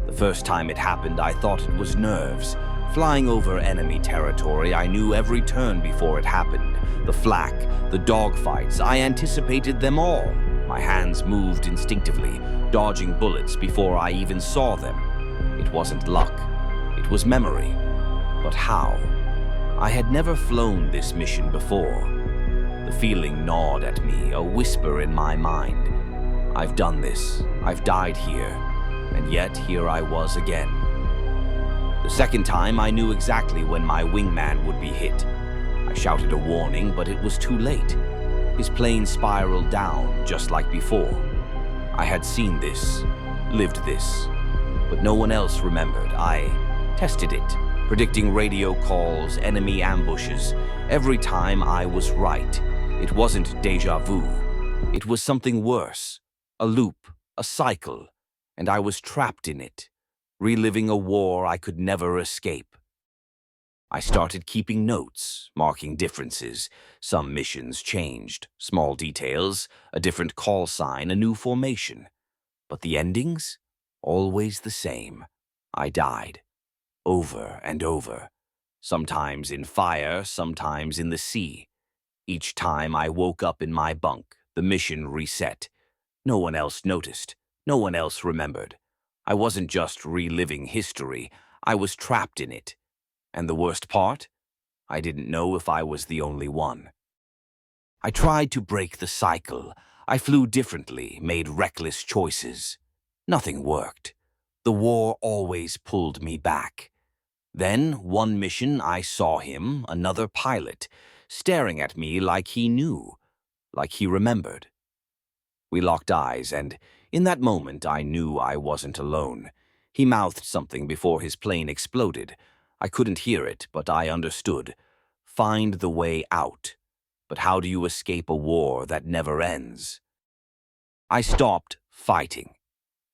The first time it happened, I thought it was nerves. Flying over enemy territory, I knew every turn before it happened. The flak, the dogfights, I anticipated them all. My hands moved instinctively, dodging bullets before I even saw them. It wasn't luck. It was memory. But how? I had never flown this mission before. The feeling gnawed at me, a whisper in my mind. I've done this. I've died here. And yet here I was again. The second time, I knew exactly when my wingman would be hit. I shouted a warning, but it was too late. His plane spiraled down, just like before. I had seen this, lived this, but no one else remembered. I tested it, predicting radio calls, enemy ambushes. Every time I was right. It wasn't déjà vu. It was something worse. A loop, a cycle, and I was trapped in it, reliving a war I could never escape. I started keeping notes, marking differences. Some missions changed, small details, a different call sign, a new formation. But the endings? Always the same. I died. Over and over. Sometimes in fire, sometimes in the sea. Each time I woke up in my bunk, the mission reset. No one else noticed. No one else remembered. I wasn't just reliving history. I was trapped in it. And the worst part? I didn't know if I was the only one. I tried to break the cycle. I flew differently, made reckless choices. Nothing worked. The war always pulled me back. Then, one mission, I saw him, another pilot, staring at me like he knew, like he remembered. We locked eyes, and in that moment I knew I wasn't alone. He mouthed something before his plane exploded. I couldn't hear it, but I understood. Find the way out. But how do you escape a war that never ends? I stopped fighting.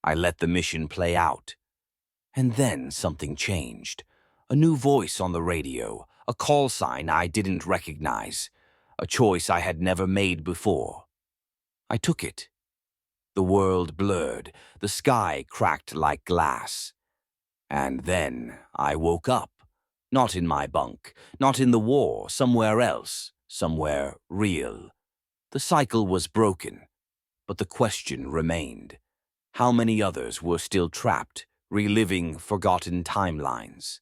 I let the mission play out. And then something changed. A new voice on the radio, a call sign I didn't recognize, a choice I had never made before. I took it. The world blurred, the sky cracked like glass. And then I woke up. Not in my bunk, not in the war, somewhere else, somewhere real. The cycle was broken, but the question remained. How many others were still trapped, reliving forgotten timelines?